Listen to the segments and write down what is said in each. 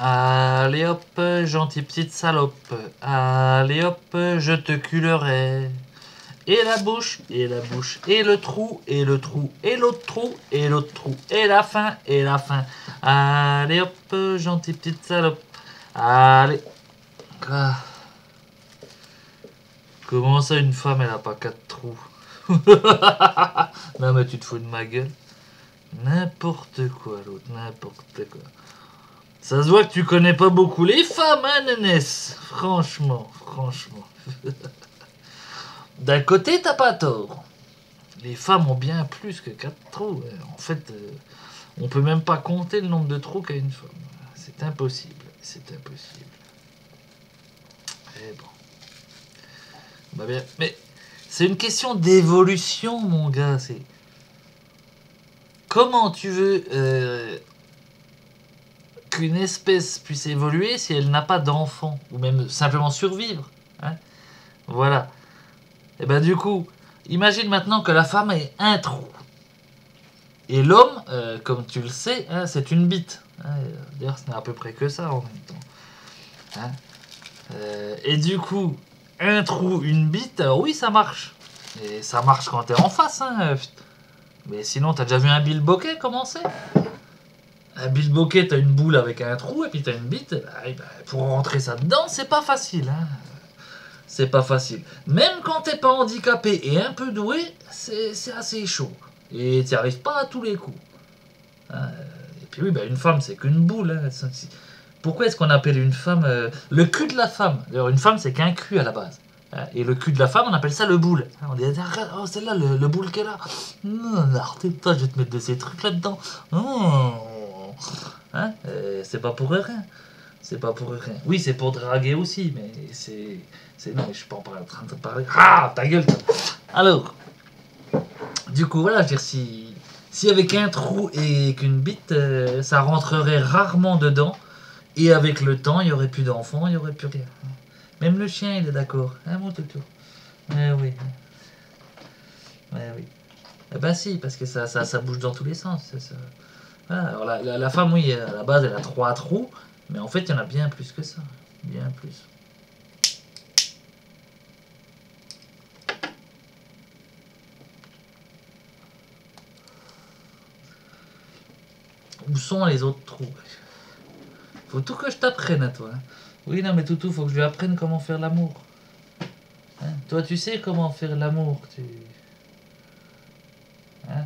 Allez hop, gentille petite salope. Allez hop, je te culerai. Et la bouche, et la bouche, et le trou, et le trou, et l'autre trou, et l'autre trou, et la fin, et la fin. Allez hop, gentille petite salope. Allez. Ah. Comment ça, une femme, elle a pas 4 trous? Non, mais tu te fous de ma gueule. N'importe quoi, l'autre, n'importe quoi. Ça se voit que tu connais pas beaucoup les femmes, hein, Nénès? Franchement, franchement. D'un côté, t'as pas tort. Les femmes ont bien plus que 4 trous. En fait, on peut même pas compter le nombre de trous qu'a une femme. C'est impossible. C'est impossible. Eh bon. Bah bien. Mais c'est une question d'évolution, mon gars. C'est comment tu veux qu'une espèce puisse évoluer si elle n'a pas d'enfant, ou même simplement survivre, hein? Voilà. Et ben du coup, imagine maintenant que la femme ait un trou. Et l'homme, comme tu le sais, hein, c'est une bite. Hein, d'ailleurs, ce n'est à peu près que ça en même temps. Hein, et du coup, un trou, une bite, alors oui, ça marche. Et ça marche quand t'es en face. Hein, mais sinon, t'as déjà vu un bilboquet commencer? Un bilboquet, t'as une boule avec un trou et puis t'as une bite. Bah, pour rentrer ça dedans, c'est pas facile. Hein. C'est pas facile. Même quand t'es pas handicapé et un peu doué, c'est assez chaud. Et t'y arrives pas à tous les coups. Et puis oui, bah une femme, c'est qu'une boule. Hein. Pourquoi est-ce qu'on appelle une femme le cul de la femme? D'ailleurs, une femme, c'est qu'un cul à la base. Et le cul de la femme, on appelle ça le boule. On dit, oh, celle-là, le boule qu'elle a. Arrête pas, je vais te mettre de ces trucs là-dedans. Hein, c'est pas pour rien. C'est pas pour rien. Oui, c'est pour draguer aussi, mais c'est. Non, mais je suis pas en train de parler. Ah, ta gueule, toi. Alors, du coup, voilà, je veux dire, si avec un trou et qu'une bite, ça rentrerait rarement dedans, et avec le temps, il n'y aurait plus d'enfants, il n'y aurait plus rien. Même le chien, il est d'accord. Hein, mon toutou? Eh oui. Eh oui. Eh ben si, parce que ça bouge dans tous les sens. Ça. Voilà, alors la femme, oui, à la base, elle a 3 trous, mais en fait, il y en a bien plus que ça. Bien plus. Où sont les autres trous? Faut tout que je t'apprenne à toi. Hein. Oui, non, mais Toutou, faut que je lui apprenne comment faire l'amour. Hein, toi, tu sais comment faire l'amour. Hein?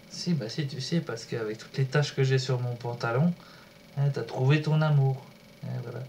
Si, bah si, tu sais, parce qu'avec toutes les taches que j'ai sur mon pantalon, hein, t'as trouvé ton amour. Hein, voilà.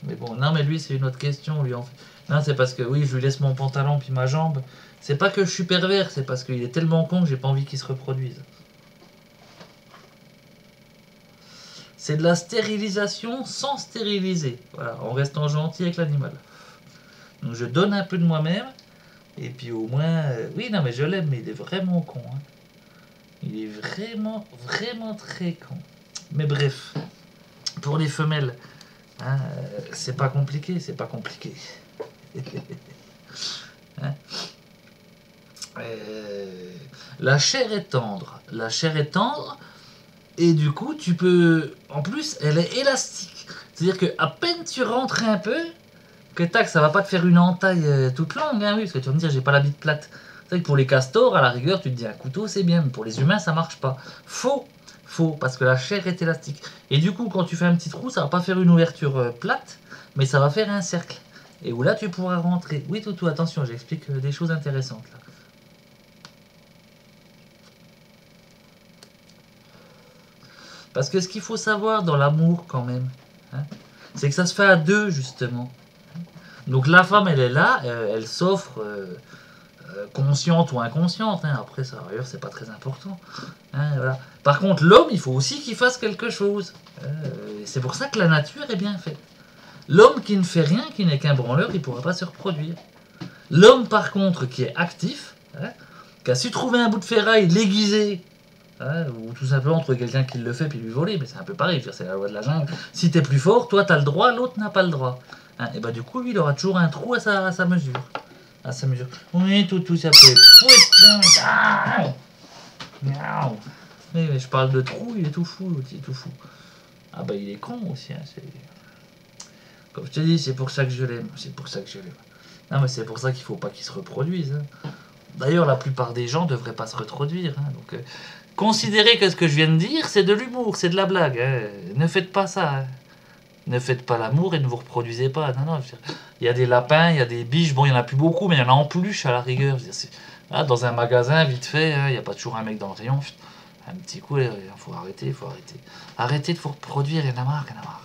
Mais bon, non, mais lui, c'est une autre question. Lui, en fait. Non, c'est parce que, oui, je lui laisse mon pantalon puis ma jambe. C'est pas que je suis pervers, c'est parce qu'il est tellement con que j'ai pas envie qu'il se reproduise. C'est de la stérilisation sans stériliser. Voilà, en restant gentil avec l'animal. Donc je donne un peu de moi-même. Et puis au moins... oui, non, mais je l'aime, mais il est vraiment con. Hein. Il est vraiment, vraiment très con. Mais bref, pour les femelles, hein, c'est pas compliqué, c'est pas compliqué. Hein, la chair est tendre. La chair est tendre. Et du coup, tu peux... En plus, elle est élastique. C'est-à-dire qu'à peine tu rentres un peu, que tac, ça va pas te faire une entaille toute longue. Hein, oui, parce que tu vas me dire, j'ai pas la bite plate. C'est vrai que pour les castors, à la rigueur, tu te dis un couteau, c'est bien. Mais pour les humains, ça marche pas. Faux. Faux, parce que la chair est élastique. Et du coup, quand tu fais un petit trou, ça va pas faire une ouverture plate, mais ça va faire un cercle. Et où là, tu pourras rentrer. Oui, Toutou, attention, j'explique des choses intéressantes là. Parce que ce qu'il faut savoir dans l'amour quand même, hein, c'est que ça se fait à deux justement. Donc la femme elle est là, elle s'offre consciente ou inconsciente, hein. Après ça d'ailleurs c'est pas très important. Hein, voilà. Par contre l'homme il faut aussi qu'il fasse quelque chose. C'est pour ça que la nature est bien faite. L'homme qui ne fait rien, qui n'est qu'un branleur, il ne pourra pas se reproduire. L'homme par contre qui est actif, hein, qui a su trouver un bout de ferraille, l'aiguiser, hein, ou tout simplement trouver quelqu'un qui le fait puis lui voler, mais c'est un peu pareil, c'est la loi de la jungle. Si t'es plus fort, toi t'as le droit, l'autre n'a pas le droit. Hein, et bah du coup, lui, il aura toujours un trou à sa mesure. À sa mesure. Oui, tout ça peut. Putain, miaou. Mais je parle de trou, il est tout fou, l'autre, il est tout fou. Ah bah il est con aussi, hein, comme je te dis, c'est pour ça que je l'aime, c'est pour ça que je l'aime. Non mais c'est pour ça qu'il faut pas qu'il se reproduise. Hein. D'ailleurs, la plupart des gens devraient pas se reproduire. Hein, donc, considérez que ce que je viens de dire, c'est de l'humour, c'est de la blague. Hein. Ne faites pas ça. Hein. Ne faites pas l'amour et ne vous reproduisez pas. Non, non, il y a des lapins, il y a des biches. Bon, il y en a plus beaucoup, mais il y en a en plus à la rigueur. Ah, dans un magasin, vite fait, hein, il n'y a pas toujours un mec dans le rayon. Un petit coup, il faut arrêter, il faut arrêter. Arrêtez de vous reproduire, il y en a marre, il y en a marre.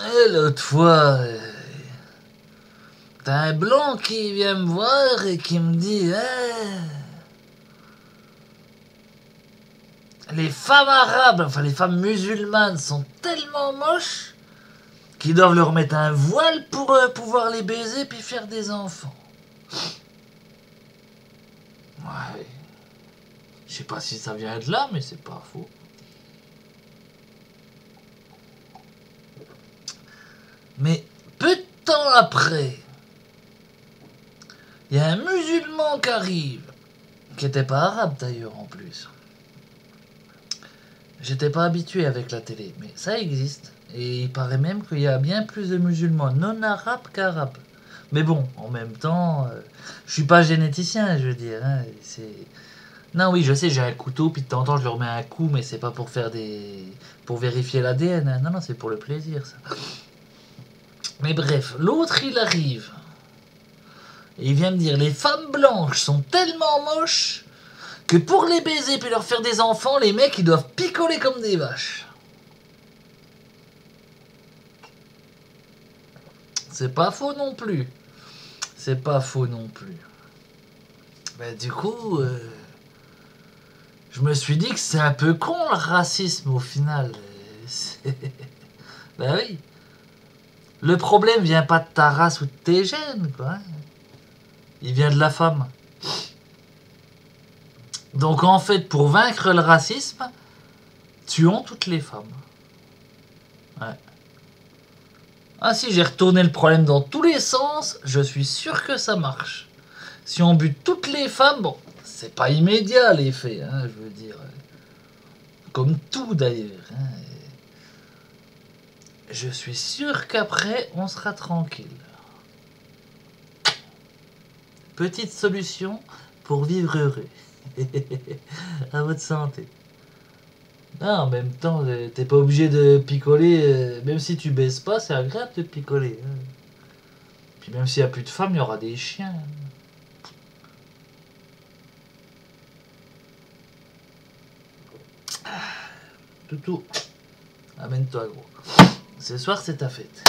Et l'autre fois, t'as un blanc qui vient me voir et qui me dit les femmes arabes, enfin les femmes musulmanes sont tellement moches qu'ils doivent leur mettre un voile pour pouvoir les baiser puis faire des enfants. Ouais. Je sais pas si ça vient de là, mais c'est pas faux. Mais peu de temps après, il y a un musulman qui arrive, qui était pas arabe d'ailleurs en plus. J'étais pas habitué avec la télé, mais ça existe. Et il paraît même qu'il y a bien plus de musulmans non arabes qu'arabes. Mais bon, en même temps, je suis pas généticien, je veux dire. Hein, non, oui, je sais, j'ai un couteau, puis de temps en temps, je leur mets un coup, mais c'est pas pour faire des. Pour vérifier l'ADN. Hein. Non, non, c'est pour le plaisir, ça. Mais bref, l'autre, il arrive. Et il vient me dire les femmes blanches sont tellement moches que pour les baiser puis leur faire des enfants, les mecs, ils doivent picoler comme des vaches. C'est pas faux non plus. C'est pas faux non plus. Ben, du coup, je me suis dit que c'est un peu con le racisme au final. Ben oui. Le problème vient pas de ta race ou de tes gènes, quoi. Il vient de la femme. Donc en fait, pour vaincre le racisme, tuons toutes les femmes. Ouais. Ah si, j'ai retourné le problème dans tous les sens, je suis sûr que ça marche. Si on bute toutes les femmes, bon, c'est pas immédiat l'effet, hein, je veux dire. Comme tout d'ailleurs. Hein. Je suis sûr qu'après, on sera tranquille. Petite solution pour vivre heureux. À votre santé. Non, en même temps, t'es pas obligé de picoler. Même si tu baisses pas, c'est agréable de picoler. Hein. Puis même s'il n'y a plus de femmes, il y aura des chiens. Toutou, amène-toi gros. Ce soir, c'est ta fête.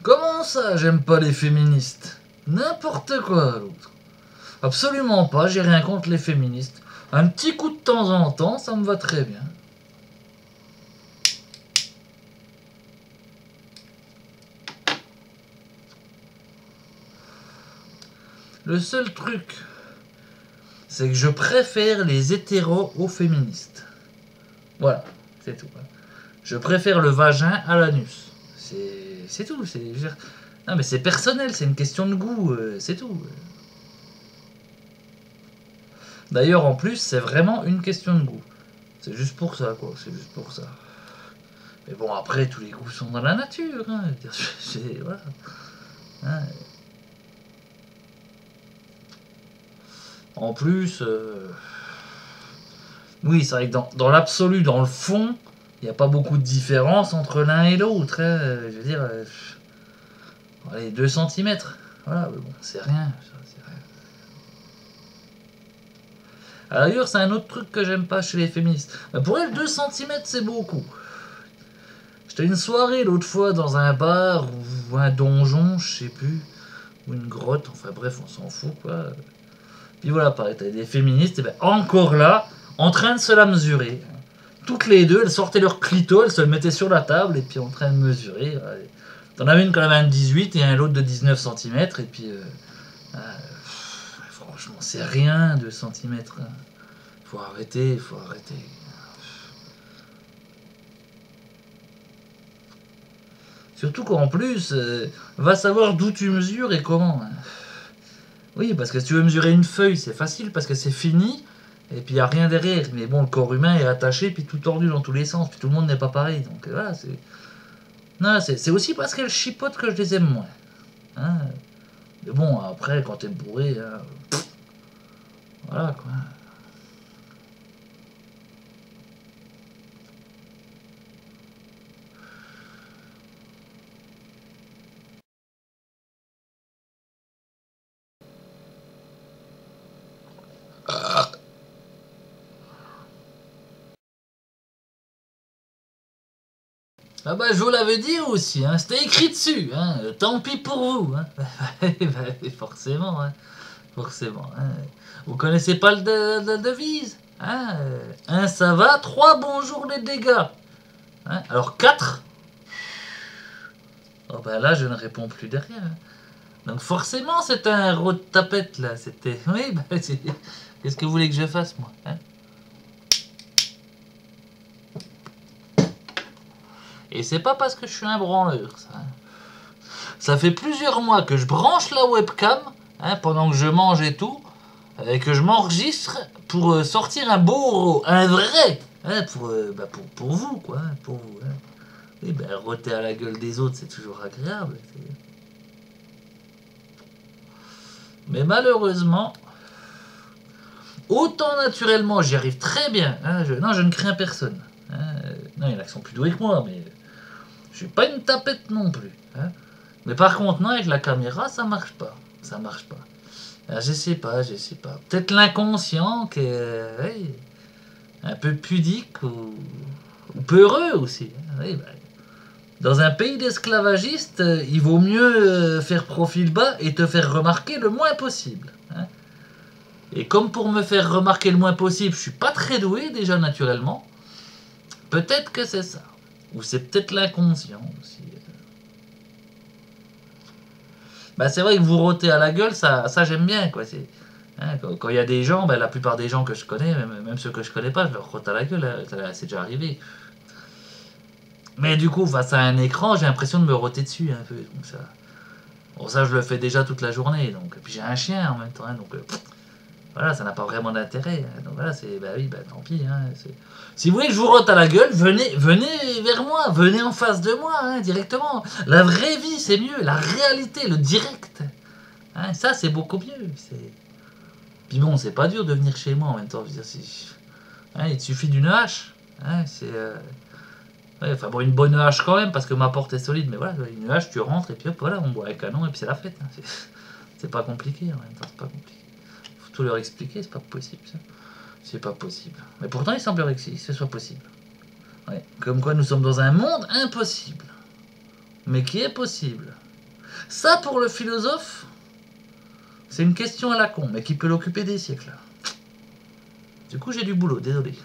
Comment ça, j'aime pas les féministes? N'importe quoi, l'autre. Absolument pas, j'ai rien contre les féministes. Un petit coup de temps en temps, ça me va très bien. Le seul truc, c'est que je préfère les hétéros aux féministes. Voilà, c'est tout. Je préfère le vagin à l'anus. C'est tout. Non mais c'est personnel, c'est une question de goût, c'est tout. D'ailleurs, en plus, c'est vraiment une question de goût. C'est juste pour ça, quoi. C'est juste pour ça. Mais bon, après, tous les goûts sont dans la nature. Hein. Voilà. Hein. En plus, oui, c'est vrai que dans l'absolu, dans le fond, il n'y a pas beaucoup de différence entre l'un et l'autre. Hein. Je veux dire, allez, 2 centimètres. Voilà, mais bon, c'est rien. C'est rien. D'ailleurs, c'est un autre truc que j'aime pas chez les féministes. Pour elles, 2 centimètres, c'est beaucoup. J'étais une soirée l'autre fois dans un bar ou un donjon, je sais plus, ou une grotte, enfin bref, on s'en fout quoi. Puis voilà, pareil, t'avais des féministes, et ben encore là, en train de se la mesurer. Toutes les deux, elles sortaient leur clito, elles se le mettaient sur la table, et puis en train de mesurer. T'en avais une quand même un 18 et un autre de 19 cm, et puis franchement, c'est rien 2 cm. Faut arrêter, faut arrêter. Surtout qu'en plus, va savoir d'où tu mesures et comment. Hein. Oui, parce que si tu veux mesurer une feuille, c'est facile parce que c'est fini. Et puis il n'y a rien derrière. Mais bon, le corps humain est attaché, puis tout tordu dans tous les sens. Puis tout le monde n'est pas pareil. Donc voilà, c'est. Non, c'est aussi parce qu'elles chipotent que je les aime moins. Hein. Mais bon, après, quand t'es bourré, hein, voilà quoi. Ah bah je vous l'avais dit aussi, hein, c'était écrit dessus, hein, tant pis pour vous. Hein. Forcément, hein, forcément. Hein. Vous connaissez pas la devise hein, un ça va, 3 bonjour les dégâts. Hein, alors 4, oh bah là je ne réponds plus derrière. Hein. Donc forcément c'est un rot de tapette là, c'était... Oui, bah, qu'est-ce que vous voulez que je fasse moi hein. Et c'est pas parce que je suis un branleur, ça. Ça fait plusieurs mois que je branche la webcam, hein, pendant que je mange et tout, et que je m'enregistre pour sortir un beau, un vrai, hein, pour vous, quoi, hein, pour vous. Hein. Et ben, roter à la gueule des autres, c'est toujours agréable. Mais malheureusement, autant naturellement, j'y arrive très bien. Hein, non, je ne crains personne. Hein, non, il y en a qui sont plus doués que moi, mais je suis pas une tapette non plus. Hein. Mais par contre, non, avec la caméra, ça marche pas. Ça marche pas. Alors, je sais pas, je sais pas. Peut-être l'inconscient qui est un peu pudique ou peureux aussi. Oui, bah, dans un pays d'esclavagistes, il vaut mieux faire profil bas et te faire remarquer le moins possible. Hein. Et comme pour me faire remarquer le moins possible, je suis pas très doué déjà naturellement, peut-être que c'est ça. Ou c'est peut-être l'inconscient aussi. Bah, c'est vrai que vous rôtez à la gueule, ça j'aime bien. Quoi. Hein, quand il y a des gens, bah, la plupart des gens que je connais, même ceux que je connais pas, je leur rote à la gueule. Hein, c'est déjà arrivé. Mais du coup, face à un écran, j'ai l'impression de me roter dessus un peu. Donc ça, bon, ça, je le fais déjà toute la journée. Donc, puis j'ai un chien en même temps. Hein, donc voilà, ça n'a pas vraiment d'intérêt. Hein, donc voilà, bah oui, bah tant pis. Hein, si vous voulez que je vous rote à la gueule, venez vers moi, venez en face de moi, hein, directement. La vraie vie, c'est mieux. La réalité, le direct. Hein, ça, c'est beaucoup mieux. Puis bon, c'est pas dur de venir chez moi en même temps. Je veux dire, hein, il te suffit d'une hache. Hein, ouais, enfin bon, une bonne hache quand même, parce que ma porte est solide. Mais voilà, une hache, tu rentres et puis hop, voilà, on boit un canon et puis c'est la fête. Hein. C'est pas compliqué en même temps, c'est pas compliqué. Faut tout leur expliquer, c'est pas possible ça. C'est pas possible. Mais pourtant, il semblerait que ce soit possible. Ouais. Comme quoi, nous sommes dans un monde impossible. Mais qui est possible. Ça, pour le philosophe, c'est une question à la con, mais qui peut l'occuper des siècles. Du coup, j'ai du boulot, désolé.